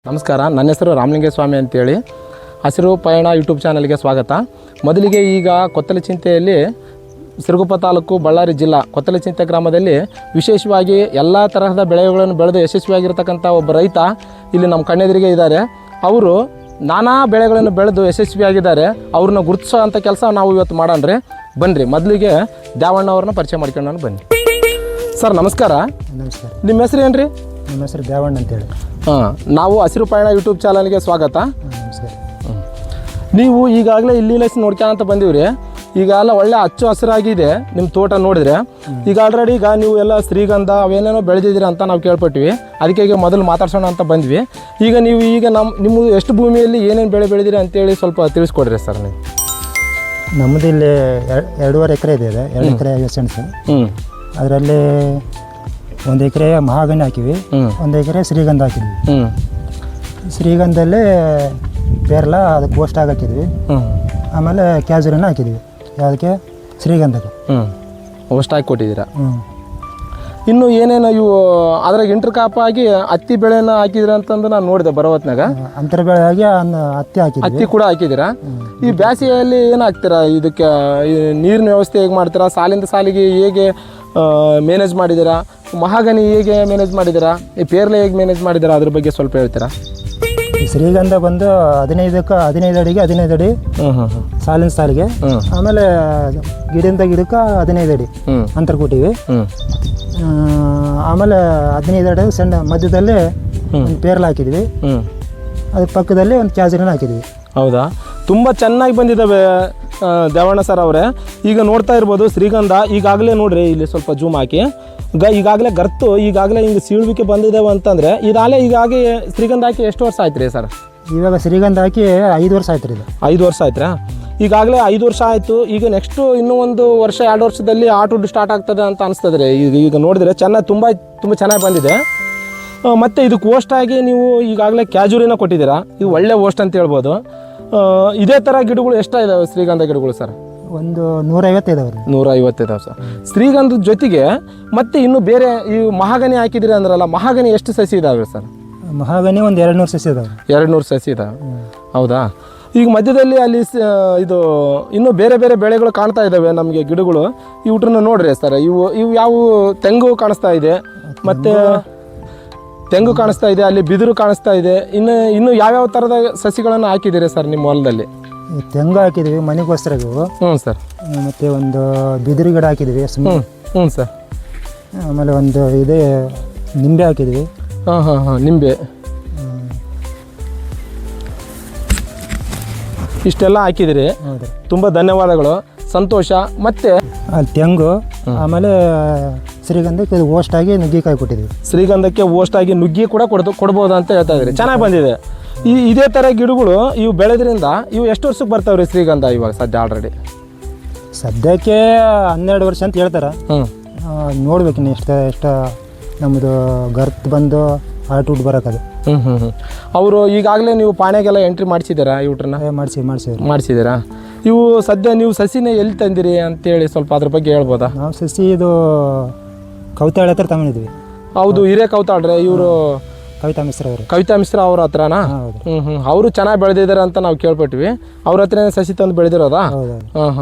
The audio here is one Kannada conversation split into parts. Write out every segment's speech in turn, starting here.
ನಮಸ್ಕಾರ, ನನ್ನ ಹೆಸರು ರಾಮಲಿಂಗಸ್ವಾಮಿ ಅಂತೇಳಿ. ಹಸಿರು ಪಯಣ ಯೂಟ್ಯೂಬ್ ಚಾನಲ್ಗೆ ಸ್ವಾಗತ. ಮೊದಲಿಗೆ ಈಗ ಕೊತ್ತಲಚಿಂತೆಯಲ್ಲಿ ಸಿರುಗುಪ್ಪ ತಾಲೂಕು ಬಳ್ಳಾರಿ ಜಿಲ್ಲಾ ಕೊತ್ತಲಚಿಂತೆ ಗ್ರಾಮದಲ್ಲಿ ವಿಶೇಷವಾಗಿ ಎಲ್ಲ ತರಹದ ಬೆಳೆಗಳನ್ನು ಬೆಳೆದು ಯಶಸ್ವಿಯಾಗಿರ್ತಕ್ಕಂಥ ಒಬ್ಬ ರೈತ ಇಲ್ಲಿ ನಮ್ಮ ಕಣ್ಣೆದುರಿಗೆ ಇದ್ದಾರೆ. ಅವರು ನಾನಾ ಬೆಳೆಗಳನ್ನು ಬೆಳೆದು ಯಶಸ್ವಿಯಾಗಿದ್ದಾರೆ. ಅವ್ರನ್ನ ಗುರುತಿಸೋ ಅಂಥ ಕೆಲಸ ನಾವು ಇವತ್ತು ಮಾಡೋಣ್ರಿ. ಬನ್ನಿರಿ, ಮೊದಲಿಗೆ ದ್ಯಾವಣ್ಣ ಅವ್ರನ್ನ ಪರಿಚಯ ಮಾಡ್ಕೊಂಡು ಬನ್ನಿ. ಸರ್ ನಮಸ್ಕಾರ. ನಮಸ್ಕಾರ. ನಿಮ್ಮ ಹೆಸರು ಏನು ರೀ? ನಮ್ಮ ಹೆಸರು ದ್ಯಾವಣ್ಣ ಅಂತೇಳಿ. ನಾವು ಹಸಿರು ಪಯಣ ಯೂಟ್ಯೂಬ್ ಚಾನಲ್ಗೆ ಸ್ವಾಗತ. ನಮಸ್ಕಾರ. ನೀವು ಈಗಾಗಲೇ ಇಲ್ಲಿ ನೋಡ್ಕೊಂತ ಬಂದೀವ್ರಿ. ಈಗ ಎಲ್ಲ ಒಳ್ಳೆ ಹಚ್ಚು ಹಸಿರಾಗಿದೆ ನಿಮ್ಮ ತೋಟ ನೋಡಿದ್ರೆ. ಈಗ ಆಲ್ರೆಡಿ ಈಗ ನೀವು ಎಲ್ಲ ಶ್ರೀಗಂಧ ಅವೇನೇನೋ ಬೆಳೆದಿದ್ದೀರಿ ಅಂತ ನಾವು ಕೇಳ್ಪಟ್ಟಿವಿ. ಅದಕ್ಕೆ ಈಗ ಮೊದಲು ಮಾತಾಡ್ಸೋಣ ಅಂತ ಬಂದ್ವಿ. ಈಗ ನೀವು ಈಗ ನಿಮ್ಮ ಎಷ್ಟು ಭೂಮಿಯಲ್ಲಿ ಏನೇನು ಬೆಳೆ ಬೆಳೆದಿರಿ ಅಂತೇಳಿ ಸ್ವಲ್ಪ ತಿಳಿಸ್ಕೊಡ್ರಿ ಸರ್ ನೀವು. ನಮ್ಮದು ಇಲ್ಲಿ 2.5 ಎಕರೆ ಇದೆ. 2 ಎಕರೆ ಗೆಣಸು. ಅದರಲ್ಲಿ 1 ಎಕರೆ ಮಹಾಗನಿ ಹಾಕಿವಿ, 1 ಎಕರೆ ಶ್ರೀಗಂಧ ಹಾಕಿದ್ವಿ. ಶ್ರೀಗಂಧಲ್ಲಿ ಪೇರ್ಲ ಅದಕ್ಕೆ ಗೋಷ್ಟಾಗಿ ಹಾಕಿದ್ವಿ. ಆಮೇಲೆ ಕ್ಯಾಜುರಿನ ಹಾಕಿದ್ವಿ. ಯಾವುದಕ್ಕೆ? ಶ್ರೀಗಂಧಕ್ಕೆ. ಅಷ್ಟಾಗಿ ಕೊಟ್ಟಿದ್ದೀರಾ. ಇನ್ನು ಏನೇನು ಇವು ಅದ್ರಾಗ ಇಂಟರ್ ಕಾಪ್ ಆಗಿ ಹತ್ತಿ ಬೆಳೆನ ಹಾಕಿದ್ರಿ ಅಂತಂದು ನಾನು ನೋಡಿದೆ ಬರೋ ಹೊತ್ನಾಗ. ಅಂತರ ಬೆಳೆ ಆಗಿ ಹತ್ತಿ ಹಾಕಿದ್ವಿ. ಹತ್ತಿ ಕೂಡ ಹಾಕಿದ್ದೀರಾ. ಈ ಬೇಸಿಗೆಯಲ್ಲಿ ಏನು ಹಾಕ್ತೀರಾ? ಇದಕ್ಕೆ ನೀರಿನ ವ್ಯವಸ್ಥೆ ಹೇಗೆ ಮಾಡ್ತೀರಾ? ಸಾಲಿಂದ ಸಾಲಿಗೆ ಹೇಗೆ ಮ್ಯಾನೇಜ್ ಮಾಡಿದ್ದೀರಾ? ಮಹಾಗನಿ ಹೇಗೆ ಮ್ಯಾನೇಜ್ ಮಾಡಿದ್ದೀರಾ? ಈ ಪೇರ್ಲೆ ಹೇಗೆ ಮ್ಯಾನೇಜ್ ಮಾಡಿದ್ದೀರಾ? ಅದ್ರ ಬಗ್ಗೆ ಸ್ವಲ್ಪ ಹೇಳ್ತೀರಾ? ಶ್ರೀಗಂಧ ಬಂದು 15 ಅಡಿಗೆ 15 ಅಡಿ ಸಾಲಿನ ಸಾಲಿಗೆ. ಆಮೇಲೆ ಗಿಡದಿಂದ ಗಿಡಕ್ಕೆ 15 ಅಡಿ ಅಂತರ ಕೊಟ್ಟಿವಿ. ಆಮೇಲೆ 15 ಅಡಿ ಸಣ್ಣ ಮಧ್ಯದಲ್ಲಿ ಒಂದು ಪೇರ್ಲ ಹಾಕಿದ್ವಿ. ಅದ್ರ ಪಕ್ಕದಲ್ಲಿ ಒಂದು ಕ್ಯಾಜರಿನ ಹಾಕಿದ್ವಿ. ಹೌದಾ? ತುಂಬ ಚೆನ್ನಾಗಿ ಬಂದಿದ್ದಾವೆ ದ್ಯಾವಣ್ಣ ಸರ್ ಅವರೇ. ಈಗ ನೋಡ್ತಾ ಇರ್ಬೋದು ಶ್ರೀಗಂಧ ಈಗಾಗಲೇ ನೋಡ್ರಿ, ಇಲ್ಲಿ ಸ್ವಲ್ಪ ಜೂಮ್ ಹಾಕಿ. ಈಗಾಗಲೇ ಗರ್ತು ಈಗಾಗಲೇ ಹಿಂಗೆ ಸೀಳುವಿಕೆ ಬಂದಿದ್ದಾವೆ ಅಂತಂದರೆ ಈಗಾಗಲೇ ಶ್ರೀಗಂಧ ಹಾಕಿ ಎಷ್ಟು ವರ್ಷ ಆಯ್ತು ರೀ ಸರ್? ಇವಾಗ ಶ್ರೀಗಂಧ ಹಾಕಿ 5 ವರ್ಷ ಆಯ್ತು ರೀ. 5 ವರ್ಷ ಆಯ್ತಾ? ಈಗಾಗಲೇ 5 ವರ್ಷ ಆಯಿತು. ಈಗ ನೆಕ್ಸ್ಟು ಇನ್ನೂ 1 ವರ್ಷ 2 ವರ್ಷದಲ್ಲಿ ಆಟೋಡ್ ಸ್ಟಾರ್ಟ್ ಆಗ್ತದೆ ಅಂತ ಅನಿಸ್ತದೆ ರೀ. ಈಗ ನೋಡಿದ್ರೆ ತುಂಬ ಚೆನ್ನಾಗಿ ಬಂದಿದೆ. ಮತ್ತು ಇದಕ್ಕೆ ಓಸ್ಟಾಗಿ ನೀವು ಈಗಾಗಲೇ ಕ್ಯಾಜುರಿನ ಕೊಟ್ಟಿದ್ದೀರಾ. ಇದು ಒಳ್ಳೆ ಓಸ್ಟ್ ಅಂತ ಹೇಳ್ಬೋದು. ಇದೇ ಥರ ಗಿಡಗಳು ಎಷ್ಟಾಗಿದ್ದಾವೆ ಶ್ರೀಗಂಧ ಗಿಡಗಳು ಸರ್? ಒಂದು 150 ಇದಾವೆ. 150 ಇದಾವೆ ಸರ್. ಶ್ರೀಗಂಧದ ಜೊತೆಗೆ ಮತ್ತೆ ಇನ್ನು ಬೇರೆ ಈ ಮಹಾಗನಿ ಹಾಕಿದಿರಿ ಅಂದ್ರಲ್ಲ, ಮಹಾಗನಿ ಎಷ್ಟು ಸಸಿ ಇದಾವೆ ಸರ್? ಮಹಾಗನಿ ಒಂದು 200 ಸಸಿ ಇದಾವೆ. 200 ಸಸಿ ಇದಾವೆ. ಹೌದಾ? ಈಗ ಮಧ್ಯದಲ್ಲಿ ಅಲ್ಲಿ ಇದು ಇನ್ನೂ ಬೇರೆ ಬೇರೆ ಬೆಳೆಗಳು ಕಾಣ್ತಾ ಇದ್ದಾವೆ ನಮಗೆ ಗಿಡಗಳು. ಇವುಟ್ರನ್ನ ನೋಡ್ರಿ ಸರ್. ಇವು ಯಾವ ತೆಂಗು ಕಾಣಿಸ್ತಾ ಇದೆ, ಮತ್ತು ತೆಂಗು ಕಾಣಿಸ್ತಾ ಇದೆ, ಅಲ್ಲಿ ಬಿದಿರು ಕಾಣಿಸ್ತಾ ಇದೆ. ಇನ್ನು ಯಾವ್ಯಾವ ಥರದ ಸಸಿಗಳನ್ನು ಹಾಕಿದ್ದೀರಿ ಸರ್ ನಿಮ್ಮ ಹೊಲದಲ್ಲಿ? ತೆಂಗು ಹಾಕಿದ್ವಿ ಮನೆಗೋಸ್ಕರ. ಸರ್. ಮತ್ತು ಒಂದು ಬಿದಿರು ಗಿಡ ಹಾಕಿದ್ವಿ. ಸರ್. ಆಮೇಲೆ ಒಂದು ನಿಂಬೆ ಹಾಕಿದ್ವಿ. ನಿಂಬೆ. ಇಷ್ಟೆಲ್ಲ ಹಾಕಿದಿರಿ. ತುಂಬ ಧನ್ಯವಾದಗಳು, ಸಂತೋಷ. ಮತ್ತು ಅಲ್ಲಿ ತೆಂಗು, ಆಮೇಲೆ ಶ್ರೀಗಂಧಕ್ಕೆ ಓಸ್ಟಾಗಿ ನುಗ್ಗಿಕಾಯಿ ಕೊಟ್ಟಿದ್ವಿ. ಶ್ರೀಗಂಧಕ್ಕೆ ಓಸ್ಟಾಗಿ ನುಗ್ಗಿ ಕೂಡ ಕೊಡ್ಬೋದು ಅಂತ ಹೇಳ್ತಾ ಇದ್ರಿ. ಚೆನ್ನಾಗಿ ಬಂದಿದೆ. ಇದೇ ಥರ ಗಿಡಗಳು ಇವು ಬೆಳೆದ್ರಿಂದ ಇವು ಎಷ್ಟು ವರ್ಷಕ್ಕೆ ಬರ್ತಾವ್ರಿ ಶ್ರೀಗಂಧ ಇವಾಗ ಸದ್ಯ? ಆಲ್ರೆಡಿ ಸದ್ಯಕ್ಕೆ 12 ವರ್ಷ ಅಂತ ಹೇಳ್ತಾರೆ. ನೋಡ್ಬೇಕು ಇನ್ನು ಎಷ್ಟು ನಮ್ಮದು ಗರ್ತ್ ಬಂದು ಹಾರ್ಟ್ವುಡ್ ಬರೋಕ್ಕದು. ಅವರು ಈಗಾಗಲೇ ನೀವು ಪಾಣ್ಯಾಗೆಲ್ಲ ಎಂಟ್ರಿ ಮಾಡಿಸಿದ್ದೀರಾ ಇವ್ರನ್ನ? ಮಾಡಿಸಿದ್ದೀರಾ? ಇವು ಸದ್ಯ ನೀವು ಸಸಿನೇ ಎಲ್ಲಿ ತಂದಿರಿ ಅಂತೇಳಿ ಸ್ವಲ್ಪ ಅದ್ರ ಬಗ್ಗೆ ಹೇಳ್ಬೋದಾ? ನಾವು ಸಸಿ ಇದು ಕವಿತಾಳ ಹತ್ರ ತಗೊಂಡಿದ್ವಿ. ಹೌದು, ಹಿರೇ ಕವಿತಾಳ್ರೆ ಇವರು ಕವಿತಾ ಮಿಶ್ರ ಅವ್ರ ಹತ್ರನಾ? ಅವರು ಚೆನ್ನಾಗಿ ಬೆಳೆದಿದ್ದಾರೆ ಅಂತ ನಾವು ಕೇಳ್ಪಟ್ವಿ. ಅವ್ರ ಹತ್ರ ಸಸಿ ತಂದು ಬೆಳೆದಿರೋದಾ?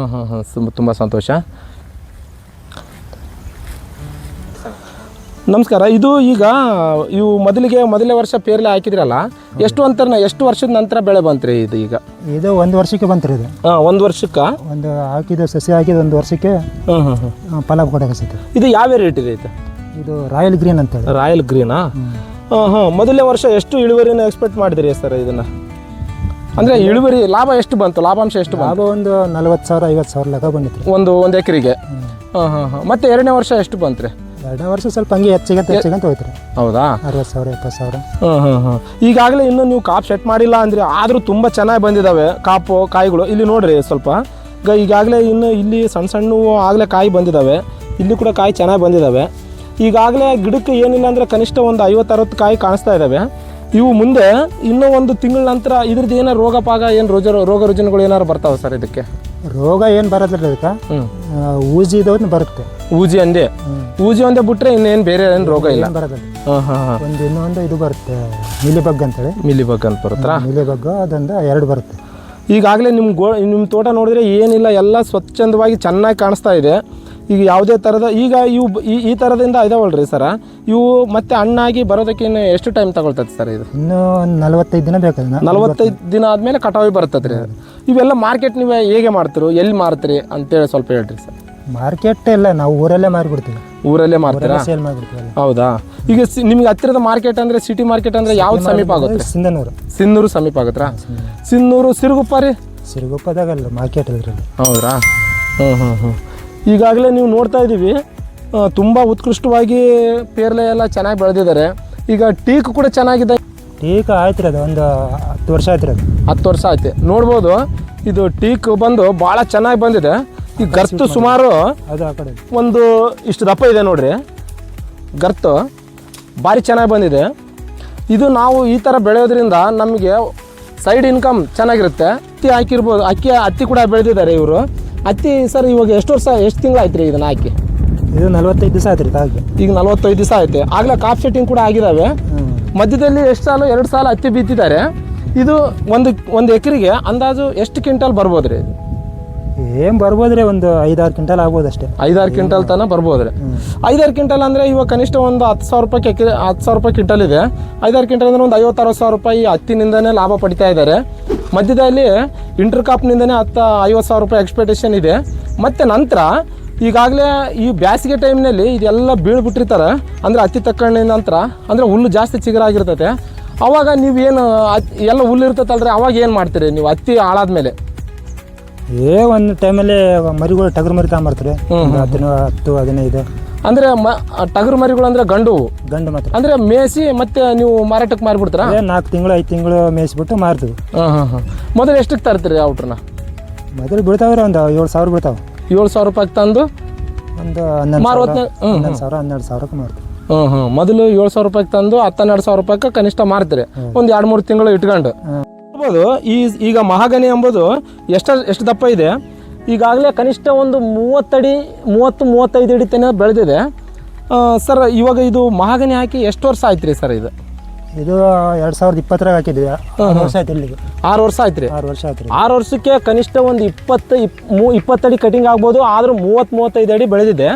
ತುಂಬ ಸಂತೋಷ. ನಮಸ್ಕಾರ. ಇದು ಈಗ ಇವು ಮೊದಲೇ ವರ್ಷ ಪೇರ್ಲೆ ಹಾಕಿದ್ರಲ್ಲ, ಎಷ್ಟು ವರ್ಷದ ನಂತರ ಬೆಳೆ ಬಂತ್ರಿ ಇದು? ಈಗ ಇದು 1 ವರ್ಷಕ್ಕೆ ಬಂತ್ರಿ. ಇದು 1 ವರ್ಷಕ್ಕೆ ಒಂದು ಹಾಕಿದ ಸಸಿ ಹಾಕಿದ 1 ವರ್ಷಕ್ಕೆ ಫಲ ಕೊಡಕ್ಕೆ. ಇದು ಯಾವ ವೆರೈಟಿ ರೀ ಇದು? ಇದು ರಾಯಲ್ ಗ್ರೀನ್ ಅಂತ. ರಾಯಲ್ ಗ್ರೀನಾ? ಮೊದಲನೇ ವರ್ಷ ಎಷ್ಟು ಇಳುವರಿನ ಎಕ್ಸ್ಪೆಕ್ಟ್ ಮಾಡಿದ್ರಿ ಸರ್ ಇದನ್ನ? ಅಂದರೆ ಇಳುವರಿ ಲಾಭ ಎಷ್ಟು ಬಂತು? ಲಾಭಾಂಶ ಎಷ್ಟು ಬಂತು? ಲಾಭ ಒಂದು 40,000 50,000 ಲೆಕ್ಕ ಬಂದಿತ್ತು ಒಂದು ಎಕರೆಗೆ. ಮತ್ತೆ 2ನೇ ವರ್ಷ ಎಷ್ಟು ಬಂತ್ರಿ? 2ನೇ ವರ್ಷ ಸ್ವಲ್ಪ ಹಂಗೆ ಹೆಚ್ಚಿಗೆ ಅಂತ ಹೋಯ್ತು. ಹೌದಾ? 60,000 70,000. ಈಗಾಗಲೇ ಇನ್ನೂ ನೀವು ಕಾಪ್ ಸೆಟ್ ಮಾಡಿಲ್ಲ ಅಂದರೆ ಆದರೂ ತುಂಬ ಚೆನ್ನಾಗಿ ಬಂದಿದ್ದಾವೆ ಕಾಯಿಗಳು. ಇಲ್ಲಿ ನೋಡ್ರಿ ಸ್ವಲ್ಪ. ಈಗಾಗಲೇ ಇನ್ನು ಇಲ್ಲಿ ಸಣ್ಣ ಆಗಲೇ ಕಾಯಿ ಬಂದಿದ್ದಾವೆ. ಇಲ್ಲಿ ಕೂಡ ಕಾಯಿ ಚೆನ್ನಾಗಿ ಬಂದಿದ್ದಾವೆ. ಈಗಾಗಲೇ ಗಿಡಕ್ಕೆ ಏನಿಲ್ಲ ಅಂದರೆ ಕನಿಷ್ಠ ಒಂದು 50-60 ಕಾಯಿ ಕಾಣಿಸ್ತಾ ಇದ್ದಾವೆ. ಇವು ಮುಂದೆ ಇನ್ನೂ 1 ತಿಂಗಳ ನಂತರ ಇದ್ರದ್ದು ಏನಾರು ರೋಗ ರುಜಿನಗಳು ಏನಾರು ಬರ್ತಾವೆ ಸರ್ ಇದಕ್ಕೆ? ರೋಗ ಏನು ಬರೋದಿಲ್ಲ ಅದಕ್ಕೆ, ಊಜಿದವ್ನು ಬರುತ್ತೆ. ಊಜಿ ಒಂದೇ ಬಿಟ್ರೆ ಇನ್ನೇನು ಬೇರೆ ಏನು ರೋಗ ಇಲ್ಲ. ಬರೋದಿಲ್ಲ. ಇನ್ನೊಂದು ಇದು ಬರುತ್ತೆ, ಮಿಲಿಬಗ್ ಅಂತೇಳಿ. ಮಿಲಿಬಗ್ ಅಂತ ಬರುತ್ತಾ? ಮಿಲಿಬಗ್ ಅದೊಂದು 2 ಬರುತ್ತೆ. ಈಗಾಗಲೇ ನಿಮ್ಮ ತೋಟ ನೋಡಿದ್ರೆ ಏನಿಲ್ಲ, ಎಲ್ಲ ಸ್ವಚ್ಛಂದವಾಗಿ ಚೆನ್ನಾಗಿ ಕಾಣಿಸ್ತಾ ಇದೆ. ಈಗ ಯಾವುದೇ ಥರದ ಈಗ ಇವು ಈ ಥರದಿಂದ ಇದಾವಲ್ರಿ ಸರ, ಇವು ಮತ್ತೆ ಹಣ್ಣಾಗಿ ಬರೋದಕ್ಕೆ ಇನ್ನು ಎಷ್ಟು ಟೈಮ್ ತಗೊಳ್ತದೆ ಸರ್? ಇದು ಇನ್ನೂ 45 ದಿನ ಬೇಕು. 45 ದಿನ ಆದಮೇಲೆ ಕಟಾವಿ ಬರ್ತದೆ ರೀ. ಇವೆಲ್ಲ ಮಾರ್ಕೆಟ್ ನೀವು ಹೇಗೆ ಮಾಡ್ತೀರೋ, ಎಲ್ಲಿ ಮಾರ್ತೀರಿ ಅಂತೇಳಿ ಸ್ವಲ್ಪ ಹೇಳ್ರಿ ಸರ್. ಮಾರ್ಕೆಟ್ ಎಲ್ಲ ನಾವು ಊರಲ್ಲೇ ಮಾರಿಬಿಡ್ತೀವಿ. ಊರಲ್ಲೇ ಮಾರ್ತೀರಾ? ಸೇಲ್ ಮಾಡಿಬಿಡ್ತೀವಿ. ಹೌದಾ? ಈಗ ನಿಮ್ಗೆ ಹತ್ತಿರದ ಮಾರ್ಕೆಟ್ ಅಂದರೆ ಸಿಟಿ ಮಾರ್ಕೆಟ್ ಅಂದರೆ ಯಾವ್ದು ಸಮೀಪ ಆಗುತ್ತೆ? ಸಿಂಧನೂರು ಸಮೀಪ ಆಗುತ್ತಾ? ಸಿಂಧನೂರು ಸಿರುಗುಪ್ಪ ರೀ? ಸಿರುಗುಪ್ಪದಾಗಲ್ಲ, ಮಾರ್ಕೆಟ್ ಇದ್ರಲ್ಲಿ. ಹೌದ್ರಾ? ಈಗಾಗಲೇ ನೀವು ನೋಡ್ತಾ ಇದ್ದೀವಿ, ತುಂಬ ಉತ್ಕೃಷ್ಟವಾಗಿ ಪೇರ್ಲೆ ಎಲ್ಲ ಚೆನ್ನಾಗಿ ಬೆಳೆದಿದ್ದಾರೆ. ಈಗ ಟೀಕ್ ಕೂಡ ಚೆನ್ನಾಗಿದೆ. ಟೀಕ್ ಆಯ್ತು ಅದು ಒಂದು 10 ವರ್ಷ ಆಯ್ತು. ಅದು 10 ವರ್ಷ ಆಯ್ತು. ನೋಡ್ಬೋದು, ಇದು ಟೀಕ್ ಬಂದು ಭಾಳ ಚೆನ್ನಾಗಿ ಬಂದಿದೆ. ಈ ಗರ್ತು ಸುಮಾರು ಅದು ಆ ಕಡೆ ಒಂದು ಇಷ್ಟು ದಪ್ಪ ಇದೆ ನೋಡ್ರಿ. ಗರ್ತು ಭಾರಿ ಚೆನ್ನಾಗಿ ಬಂದಿದೆ. ಇದು ನಾವು ಈ ಥರ ಬೆಳೆಯೋದ್ರಿಂದ ನಮಗೆ ಸೈಡ್ ಇನ್ಕಮ್ ಚೆನ್ನಾಗಿರುತ್ತೆ. ಹತ್ತಿ ಕೂಡ ಬೆಳೆದಿದ್ದಾರೆ ಇವರು. ಹತ್ತಿ ಸರ್ ಇವಾಗ ಎಷ್ಟು ತಿಂಗಳು ಆಯ್ತು ರೀ ಇದನ್ನ ಹಾಕಿ? ಇದು 45 ದಿವಸ ಆಯ್ತು ರೀ ಹಾಕಿ. ಈಗ 45 ದಿವಸ ಆಯ್ತು. ಆಗಲೇ ಕಾಫ್ ಸೆಟ್ಟಿಂಗ್ ಕೂಡ ಆಗಿದ್ದಾವೆ. ಮಧ್ಯದಲ್ಲಿ 2 ಸಾಲ ಹತ್ತಿ ಬಿತ್ತಿದ್ದಾರೆ. ಇದು ಒಂದು ಎಕರೆಗೆ ಅಂದಾಜು ಎಷ್ಟು ಕ್ವಿಂಟಲ್ ಬರ್ಬೋದು ರೀ? ಏನು ಬರ್ಬೋದು ರೀ, ಒಂದು 5-6 ಕ್ವಿಂಟಲ್ ಆಗ್ಬೋದು ಅಷ್ಟೇ. 5-6 ಕ್ವಿಂಟಲ್ ತನಕ ಬರ್ಬೋದು ರೀ. 5-6 ಕ್ವಿಂಟಲ್ ಅಂದರೆ ಇವಾಗ ಕನಿಷ್ಠ ಒಂದು 10,000 ರೂಪಾಯಿ 10,000 ರೂಪಾಯಿ ಕ್ವಿಂಟಲ್ ಇದೆ. 5-6 ಕ್ವಿಂಟಲ್ ಅಂದರೆ ಒಂದು 50,000-60,000 ರೂಪಾಯಿ ಹತ್ತಿನಿಂದನೇ ಲಾಭ ಪಡಿತಾ ಇದ್ದಾರೆ. ಮಧ್ಯದಲ್ಲಿ ಇಂಟರ್ ಕಾಪ್ನಿಂದನೇ 50,000 ರೂಪಾಯಿ ಎಕ್ಸ್ಪೆಕ್ಟೇಷನ್ ಇದೆ. ಮತ್ತು ನಂತರ ಈಗಾಗಲೇ ಈ ಬೇಸಿಗೆ ಟೈಮ್ನಲ್ಲಿ ಇದೆಲ್ಲ ಬೀಳ್ಬಿಟ್ಟಿರ್ತಾರೆ. ಅಂದರೆ ಹತ್ತಿ ತಕ್ಕೊಂಡಿದ ನಂತರ ಅಂದರೆ ಹುಲ್ಲು ಜಾಸ್ತಿ ಚಿಗುರಾಗಿರ್ತೈತೆ. ಅವಾಗ ನೀವೇನು ಎಲ್ಲ ಹುಲ್ಲು ಇರ್ತೈತಲ್ರಿ, ಅವಾಗ ಏನು ಮಾಡ್ತೀರಿ ನೀವು ಹತ್ತಿ ಹಾಳಾದ್ಮೇಲೆ? ಒಂದು ಟೈಮಲ್ಲಿ ಮರಿಗಳು ಟಗರು ಮರಿ ತಗೊಂಬರ್ತಾರೆ, 10-15. ಅಂದರೆ ಟಗರು ಮರಿಗಳು ಅಂದರೆ ಗಂಡು ಮಾತ್ರ. ಅಂದರೆ ಮೇಯಿಸಿ ಮತ್ತೆ ನೀವು ಮಾರಾಟಕ್ಕೆ ಮಾರಿಬಿಡ್ತಾರಾ? 4 ತಿಂಗಳು 5 ತಿಂಗಳು ಮೇಯಿಸ್ಬಿಟ್ಟು ಮಾರ್ತೀವಿ. ಮೊದಲು ಎಷ್ಟಕ್ಕೆ ತರ್ತೀರಿ ಔಟ್ರನ್ನ? ಮೊದಲು ಬೀಳ್ತಾವ್ರೆ ಒಂದು 7,000 ಬೀಳ್ತಾವೆ. 7,000 ರೂಪಾಯಿಗೆ ತಂದು ಒಂದು 11,000-12,000ಕ್ಕೆ ಮಾರ್ತೀವಿ. ಮೊದಲು 7,000 ರೂಪಾಯಿಗೆ ತಂದು 12,000 ರೂಪಾಯಿಗೆ ಕನಿಷ್ಠ ಮಾರ್ತೀರಿ, ಒಂದು 2-3 ತಿಂಗಳು ಇಟ್ಕೊಂಡು. ನೋಡ್ಬೋದು, ಈಗ ಮಹಾಗನಿ ಎಂಬುದು ಎಷ್ಟು ದಪ್ಪ ಇದೆ. ಈಗಾಗಲೇ ಕನಿಷ್ಠ ಒಂದು 30-35 ಅಡಿ ತನಕ ಬೆಳೆದಿದೆ ಸರ್. ಇವಾಗ ಇದು ಮಹಾಗನಿ ಹಾಕಿ ಎಷ್ಟು ವರ್ಷ ಆಯ್ತು ರೀ ಸರ್? ಇದು 2020 ಹಾಕಿದ್ವಿ. 6 ವರ್ಷ ಆಯ್ತು. ಇಲ್ಲಿಗೆ 6 ವರ್ಷ ಆಯ್ತು ರೀ. 6 ವರ್ಷ ಆಯ್ತು ರೀ. 6 ವರ್ಷಕ್ಕೆ ಕನಿಷ್ಠ ಒಂದು 20 ಅಡಿ ಕಟಿಂಗ್ ಆಗ್ಬೋದು, ಆದರೂ 30-35 ಅಡಿ ಬೆಳೆದಿದೆ.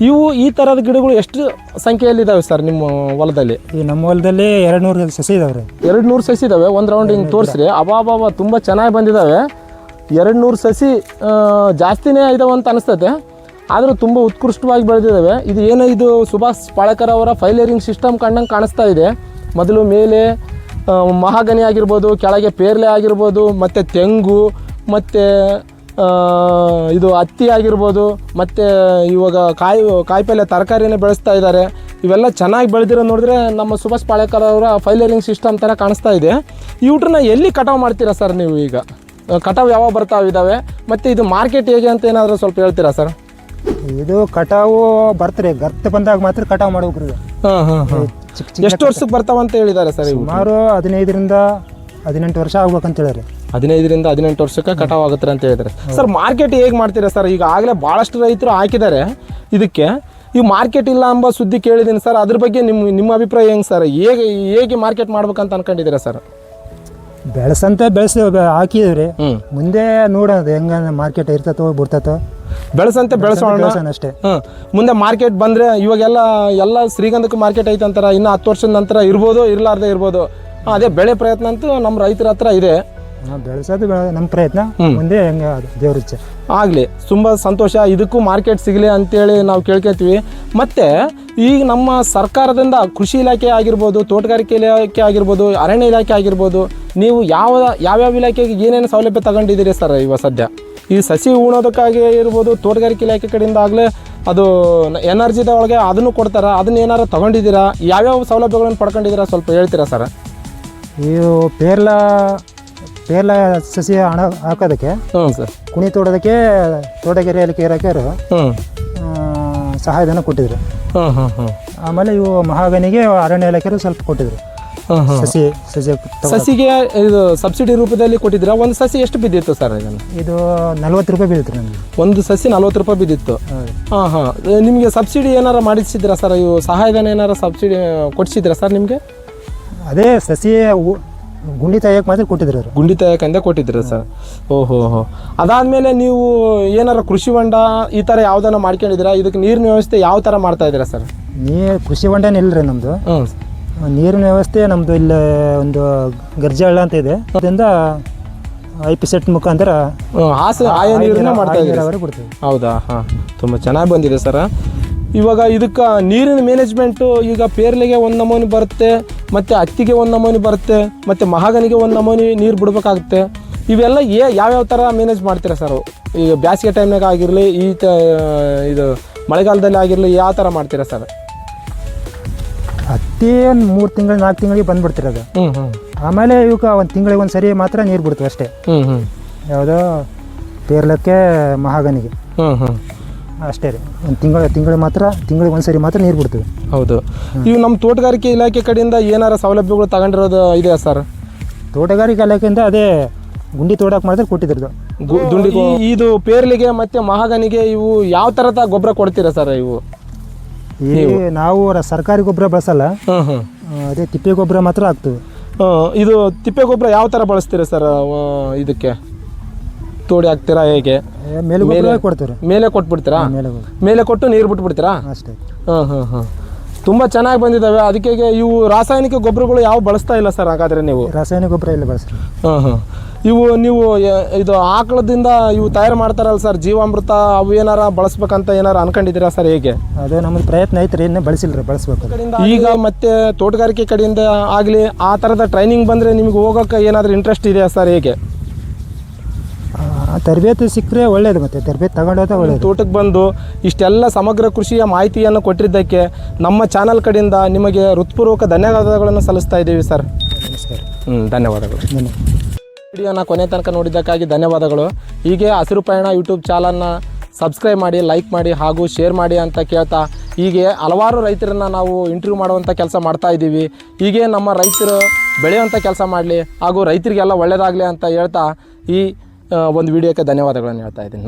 ಇವು ಈ ಥರದ ಗಿಡಗಳು ಎಷ್ಟು ಸಂಖ್ಯೆಯಲ್ಲಿದ್ದಾವೆ ಸರ್ ನಿಮ್ಮ ಹೊಲದಲ್ಲಿ? ಈ ನಮ್ಮ ಹೊಲದಲ್ಲಿ 200 ಸಸಿ ಇದಾವೆ. 200 ಸಸಿ ಇದ್ದಾವೆ. ಒಂದು ರೌಂಡ್ ಹಿಂಗೆ ತೋರಿಸ್ರಿ. ಅಬಾಬಾಬಾ ತುಂಬ ಚೆನ್ನಾಗಿ ಬಂದಿದ್ದಾವೆ. 200 ಸಸಿ ಜಾಸ್ತಿನೇ ಇದಾವೆ ಅಂತ ಅನಿಸ್ತದೆ, ಆದರೂ ತುಂಬ ಉತ್ಕೃಷ್ಟವಾಗಿ ಬೆಳೆದಿದ್ದಾವೆ. ಇದು ಏನೋ ಇದು ಸುಭಾಷ್ ಪಾಳೇಕರ್ ಅವರ ಫೈಲರಿಂಗ್ ಸಿಸ್ಟಮ್ ಕಂಡಂಗೆ ಕಾಣಿಸ್ತಾ ಇದೆ. ಮೊದಲು ಮೇಲೆ ಮಹಾಗನಿ ಆಗಿರ್ಬೋದು, ಕೆಳಗೆ ಪೇರ್ಲೆ ಆಗಿರ್ಬೋದು, ಮತ್ತು ತೆಂಗು, ಮತ್ತು ಇದು ಹತ್ತಿ ಆಗಿರ್ಬೋದು, ಮತ್ತು ಇವಾಗ ಕಾಯಿಪಲ್ಯ ತರಕಾರಿನೇ ಬೆಳೆಸ್ತಾ ಇದ್ದಾರೆ. ಇವೆಲ್ಲ ಚೆನ್ನಾಗಿ ಬೆಳೆದಿರೋ ನೋಡಿದ್ರೆ ನಮ್ಮ ಸುಭಾಷ್ ಪಾಳೇಕರ್ ಅವರ ಫೈಲರಿಂಗ್ ಸಿಸ್ಟಮ್ ಥರ ಕಾಣಿಸ್ತಾ ಇದೆ. ಇವ್ರನ್ನ ಎಲ್ಲಿ ಕಟಾವು ಮಾಡ್ತೀರಾ ಸರ್ ನೀವು? ಈಗ ಕಟಾವು ಯಾವಾಗ ಬರ್ತಾವಿದ್ದಾವೆ, ಮತ್ತು ಇದು ಮಾರ್ಕೆಟ್ ಹೇಗೆ ಅಂತ ಏನಾದರೂ ಸ್ವಲ್ಪ ಹೇಳ್ತೀರಾ ಸರ್? ಇದು ಕಟಾವು ಬರ್ತಾರೆ, ಗರ್ತ ಬಂದಾಗ ಮಾತ್ರ ಕಟಾವು ಮಾಡ್ಬೇಕ್ರಿ. ಎಷ್ಟು ವರ್ಷಕ್ಕೆ ಬರ್ತಾವಂತ ಹೇಳಿದ್ದಾರೆ ಸರ್? ಸುಮಾರು 15-18 ವರ್ಷ ಆಗ್ಬೇಕಂತ ಹೇಳಿರಿ. 15-18 ವರ್ಷಕ್ಕೆ ಕಟಾವು ಆಗುತ್ತೆ ಅಂತ ಹೇಳಿದ್ದಾರೆ ಸರ್. ಮಾರ್ಕೆಟ್ ಹೇಗೆ ಮಾಡ್ತೀರಾ ಸರ್? ಈಗ ಆಗಲೇ ಭಾಳಷ್ಟು ರೈತರು ಹಾಕಿದ್ದಾರೆ ಇದಕ್ಕೆ. ಈ ಮಾರ್ಕೆಟ್ ಇಲ್ಲ ಎಂಬ ಸುದ್ದಿ ಕೇಳಿದ್ದೀನಿ ಸರ್. ಅದ್ರ ಬಗ್ಗೆ ನಿಮ್ಮ ಅಭಿಪ್ರಾಯ ಹೆಂಗೆ ಸರ್? ಹೇಗೆ ಮಾರ್ಕೆಟ್ ಮಾಡ್ಬೇಕಂತ ಅನ್ಕೊಂಡಿದ್ದೀರಾ ಸರ್? ಬೆಳೆಸಿ ಹಾಕಿದ್ರಿ, ಮುಂದೆ ನೋಡೋದು ಹೆಂಗ ಮಾರ್ಕೆಟ್ ಇರ್ತತೋ ಬಿಡ್ತತೋ. ಬೆಳೆಸೋಣ ಅಷ್ಟೇ. ಮುಂದೆ ಮಾರ್ಕೆಟ್ ಬಂದರೆ ಇವಾಗೆಲ್ಲ ಶ್ರೀಗಂಧಕ್ಕೆ ಮಾರ್ಕೆಟ್ ಐತೆ ಅಂತಾರೆ. ಇನ್ನು 10 ವರ್ಷದ ನಂತರ ಇರ್ಬೋದು, ಇರಲಾರ್ದೆ ಇರ್ಬೋದು. ಅದೇ ಬೆಳೆ ಪ್ರಯತ್ನ ಅಂತೂ ನಮ್ಮ ರೈತರ ಹತ್ರ ಇದೆ. ಬೆಳೆಸೋದು ನಮ್ಮ ಪ್ರಯತ್ನ, ಮುಂದೆ ಹೆಂಗೆ ದೇವ್ರ ಇಚ್ಛೆ ಆಗಲಿ. ತುಂಬ ಸಂತೋಷ. ಇದಕ್ಕೂ ಮಾರ್ಕೆಟ್ ಸಿಗಲಿ ಅಂತೇಳಿ ನಾವು ಕೇಳ್ಕೊತೀವಿ. ಮತ್ತು ಈಗ ನಮ್ಮ ಸರ್ಕಾರದಿಂದ ಕೃಷಿ ಇಲಾಖೆ ಆಗಿರ್ಬೋದು, ತೋಟಗಾರಿಕೆ ಇಲಾಖೆ ಆಗಿರ್ಬೋದು, ಅರಣ್ಯ ಇಲಾಖೆ ಆಗಿರ್ಬೋದು, ನೀವು ಯಾವ್ಯಾವ ಇಲಾಖೆಗೆ ಏನೇನು ಸೌಲಭ್ಯ ತಗೊಂಡಿದ್ದೀರಿ ಸರ್ ಇವಾಗ ಸದ್ಯ? ಈ ಸಸಿ ಉಣೋದಕ್ಕಾಗಿ ಇರ್ಬೋದು, ತೋಟಗಾರಿಕೆ ಇಲಾಖೆ ಕಡೆಯಿಂದ ಆಗಲೇ ಅದು ಎನರ್ಜಿದ ಒಳಗೆ ಅದನ್ನು ಕೊಡ್ತಾರೆ. ಅದನ್ನ ಏನಾರು ತಗೊಂಡಿದ್ದೀರಾ? ಯಾವ್ಯಾವ ಸೌಲಭ್ಯಗಳನ್ನು ಪಡ್ಕೊಂಡಿದ್ದೀರಾ ಸ್ವಲ್ಪ ಹೇಳ್ತೀರಾ ಸರ್? ಇವು ಪೇರ್ಲ ಸಸಿ ಹಾಕೋದಕ್ಕೆ, ಸರ್ ಕುಣಿ ತೋಡೋದಕ್ಕೆ ತೋಟಗಾರಿಕೆ ಇಲಾಖೆಯವರು ಸಹಾಯಧನ ಕೊಟ್ಟಿದ್ರು. ಆಮೇಲೆ ಇವು ಮಹಾಗನಿಗೆ ಅರಣ್ಯ ಇಲಾಖೆಯವರು ಸ್ವಲ್ಪ ಕೊಟ್ಟಿದ್ರು. ಸಸಿ ಸಸಿ ಸಸಿಗೆ ಇದು ಸಬ್ಸಿಡಿ ರೂಪದಲ್ಲಿ ಕೊಟ್ಟಿದ್ದೀರಾ? ಒಂದು ಸಸಿ ಎಷ್ಟು ಬಿದ್ದಿತ್ತು ಸರ್ ಇದನ್ನು? ಇದು 40 ರೂಪಾಯಿ ಬೀಳುತ್ತೆ ನಮಗೆ. ಒಂದು ಸಸಿ 40 ರೂಪಾಯಿ ಬಿದ್ದಿತ್ತು. ಹಾಂ ಹಾಂ. ನಿಮಗೆ ಸಬ್ಸಿಡಿ ಏನಾರು ಮಾಡಿಸಿದ್ರಾ ಸರ್? ಇವು ಸಹಾಯಧನ ಏನಾರು ಸಬ್ಸಿಡಿ ಕೊಡಿಸಿದ್ರಾ ಸರ್ ನಿಮಗೆ? ಅದೇ ಸಸಿ ಗುಂಡಿ ತೆಗಿಯಕ್ಕೆ ಮಾತ್ರ ಕೊಟ್ಟಿದ್ರು ಅವರು. ಗುಂಡಿ ತೆಗಿಯಕ್ಕಂತ ಕೊಟ್ಟಿದ್ರು ಸರ್. ಓಹೋ ಹೋ. ಅದಾದಮೇಲೆ ನೀವು ಏನಾರು ಕೃಷಿ ಹೊಂಡ ಈ ಥರ ಯಾವುದನ್ನ ಮಾಡ್ಕೊಂಡಿದ್ದೀರಾ? ಇದಕ್ಕೆ ನೀರಿನ ವ್ಯವಸ್ಥೆ ಯಾವ ಥರ ಮಾಡ್ತಾ ಇದ್ದೀರಾ ಸರ್? ಕೃಷಿ ಹೊಂಡನೇ ಇಲ್ಲರಿ ನಮ್ಮದು. ನೀರಿನ ವ್ಯವಸ್ಥೆ ನಮ್ಮದು ಇಲ್ಲ, ಒಂದು ಗರ್ಜೆ ಹಳ್ಳ ಅಂತ ಇದೆ, ಅದರಿಂದ IP ಸೆಟ್ ಮುಖಾಂತರ ಆಯಾ ನೀರನ್ನ ಮಾಡ್ತಾ ಇದ್ದೀರಾ? ಕೊಡ್ತೀವಿ. ಹೌದಾ? ಹಾಂ, ತುಂಬ ಚೆನ್ನಾಗಿ ಬಂದಿದೆ ಸರ್. ಇವಾಗ ಇದಕ್ಕೆ ನೀರಿನ ಮ್ಯಾನೇಜ್ಮೆಂಟು ಈಗ ಪೇರ್ಲೆಗೆ ಒಂದು ನಮೂನಿ ಬರುತ್ತೆ, ಮತ್ತು ಹತ್ತಿಗೆ ಒಂದು ನಮೂನಿ ಬರುತ್ತೆ, ಮತ್ತು ಮಹಾಗನಿಗೆ ಒಂದು ನಮೂನಿ ನೀರು ಬಿಡಬೇಕಾಗುತ್ತೆ. ಇವೆಲ್ಲ ಯಾವ್ಯಾವ ಥರ ಮ್ಯಾನೇಜ್ ಮಾಡ್ತೀರಾ ಸರ್? ಈಗ ಬೇಸಿಗೆ ಟೈಮ್ನಾಗ ಆಗಿರಲಿ, ಇದು ಮಳೆಗಾಲದಲ್ಲಿ ಆಗಿರಲಿ, ಯಾವ ಥರ ಮಾಡ್ತೀರಾ ಸರ್? ಹತ್ತಿ ಒಂದು 3 ತಿಂಗಳು 4 ತಿಂಗಳಿಗೆ ಬಂದುಬಿಡ್ತಿರೋದು. ಆಮೇಲೆ ಇವಕ್ಕೆ ಒಂದು ತಿಂಗಳಿಗೆ ಒಂದು ಸರಿ ಮಾತ್ರ ನೀರು ಬಿಡ್ತೀವಿ ಅಷ್ಟೇ. ಯಾವುದೋ ಪೇರ್ಲಕ್ಕೆ ಮಹಾಗನಿಗೆ ಅಷ್ಟೇ ರೀ. ಒಂದು ತಿಂಗಳಿಗೆ ಒಂದು ಸರಿ ಮಾತ್ರ ನೀರು ಬಿಡ್ತೀವಿ. ಹೌದು. ಇವು ನಮ್ಮ ತೋಟಗಾರಿಕೆ ಇಲಾಖೆ ಕಡೆಯಿಂದ ಏನಾರ ಸೌಲಭ್ಯಗಳು ತಗೊಂಡಿರೋದು ಇದೆಯಾ ಸರ್? ತೋಟಗಾರಿಕೆ ಇಲಾಖೆಯಿಂದ ಅದೇ ಗುಂಡಿ ತೋಡಕ್ಕೆ ಮಾತ್ರ ಕೊಟ್ಟಿದ್ರು. ಇದು ಪೇರ್ಲಿಗೆ ಮತ್ತು ಮಹಾಗನಿಗೆ ಇವು ಯಾವ ಥರದ ಗೊಬ್ಬರ ಕೊಡ್ತೀರಾ ಸರ್? ಇವು ನಾವು ಸರ್ಕಾರಿ ಗೊಬ್ಬರ ಬಳಸಲ್ಲ, ಅದೇ ತಿಪ್ಪೆ ಗೊಬ್ಬರ ಮಾತ್ರ ಹಾಕ್ತೀವಿ. ಇದು ತಿಪ್ಪೆ ಗೊಬ್ಬರ ಯಾವ ಥರ ಬಳಸ್ತೀರಾ ಸರ್? ಇದಕ್ಕೆ ತೋಡಿ ಹಾಕ್ತೀರಾ ಹೇಗೆ? ಮೇಲೆ ಕೊಡ್ತೀವಿ. ಮೇಲೆ ಕೊಟ್ಬಿಡ್ತೀರಾ? ಮೇಲೆ ಕೊಟ್ಟು ನೀರು ಬಿಟ್ಬಿಡ್ತೀರಾ? ಅಷ್ಟೇ. ತುಂಬ ಚೆನ್ನಾಗಿ ಬಂದಿದ್ದಾವೆ. ಅದಕ್ಕೆ ಇವು ರಾಸಾಯನಿಕ ಗೊಬ್ಬರಗಳು ಯಾವ ಬಳಸ್ತಾ ಇಲ್ಲ ಸರ್ ಹಾಗಾದರೆ ನೀವು? ರಾಸಾಯನಿಕ ಗೊಬ್ಬರ ಇಲ್ಲ ಬಳಸ್ರಿ. ನೀವು ಇದು ಆಕಳದಿಂದ ಇವು ತಯಾರು ಮಾಡ್ತಾರಲ್ಲ ಸರ್, ಜೀವಾಮೃತ, ಅವು ಏನಾರ ಬಳಸ್ಬೇಕಂತ ಏನಾರು ಅನ್ಕೊಂಡಿದ್ದೀರಾ ಸರ್? ಹೇಗೆ? ಅದೇ ನಮ್ಮದು ಪ್ರಯತ್ನ ಐತ್ರಿ, ಇನ್ನೂ ಬಳಸಿಲ್ರಿ, ಬಳಸ್ಬೇಕು. ಈಗ ಮತ್ತೆ ತೋಟಗಾರಿಕೆ ಕಡೆಯಿಂದ ಆಗಲಿ ಆ ಥರದ ಟ್ರೈನಿಂಗ್ ಬಂದರೆ ನಿಮ್ಗೆ ಹೋಗೋಕೆ ಏನಾದರೂ ಇಂಟ್ರೆಸ್ಟ್ ಇದೆಯಾ ಸರ್? ಹೇಗೆ? ತರಬೇತಿ ಸಿಕ್ಕರೆ ಒಳ್ಳೇದು, ಮತ್ತೆ ತರಬೇತಿ ತಗೊಂಡೋದ ಒಳ್ಳೇದು. ತೋಟಕ್ಕೆ ಬಂದು ಇಷ್ಟೆಲ್ಲ ಸಮಗ್ರ ಕೃಷಿಯ ಮಾಹಿತಿಯನ್ನು ಕೊಟ್ಟಿದ್ದಕ್ಕೆ ನಮ್ಮ ಚಾನಲ್ ಕಡೆಯಿಂದ ನಿಮಗೆ ಹೃತ್ಪೂರ್ವಕ ಧನ್ಯವಾದಗಳನ್ನು ಸಲ್ಲಿಸ್ತಾ ಇದ್ದೀವಿ ಸರ್. ನಮಸ್ಕಾರ. ಧನ್ಯವಾದಗಳು. ವಿಡಿಯೋನ ಕೊನೆ ತನಕ ನೋಡಿದ್ದಕ್ಕಾಗಿ ಧನ್ಯವಾದಗಳು. ಹೀಗೆ ಹಸಿರು ಪಯಣ ಯೂಟ್ಯೂಬ್ ಚಾನಲ್ನ ಸಬ್ಸ್ಕ್ರೈಬ್ ಮಾಡಿ, ಲೈಕ್ ಮಾಡಿ ಹಾಗೂ ಶೇರ್ ಮಾಡಿ ಅಂತ ಕೇಳ್ತಾ, ಹೀಗೆ ಹಲವಾರು ರೈತರನ್ನು ನಾವು ಇಂಟರ್ವ್ಯೂ ಮಾಡುವಂಥ ಕೆಲಸ ಮಾಡ್ತಾ ಇದ್ದೀವಿ. ಹೀಗೆ ನಮ್ಮ ರೈತರು ಬೆಳೆಯುವಂಥ ಕೆಲಸ ಮಾಡಲಿ ಹಾಗೂ ರೈತರಿಗೆಲ್ಲ ಒಳ್ಳೆಯದಾಗಲಿ ಅಂತ ಹೇಳ್ತಾ ಈ ಒಂದು ವಿಡಿಯೋಕ್ಕೆ ಧನ್ಯವಾದಗಳನ್ನು ಹೇಳ್ತಾ ಇದ್ದೀನಿ.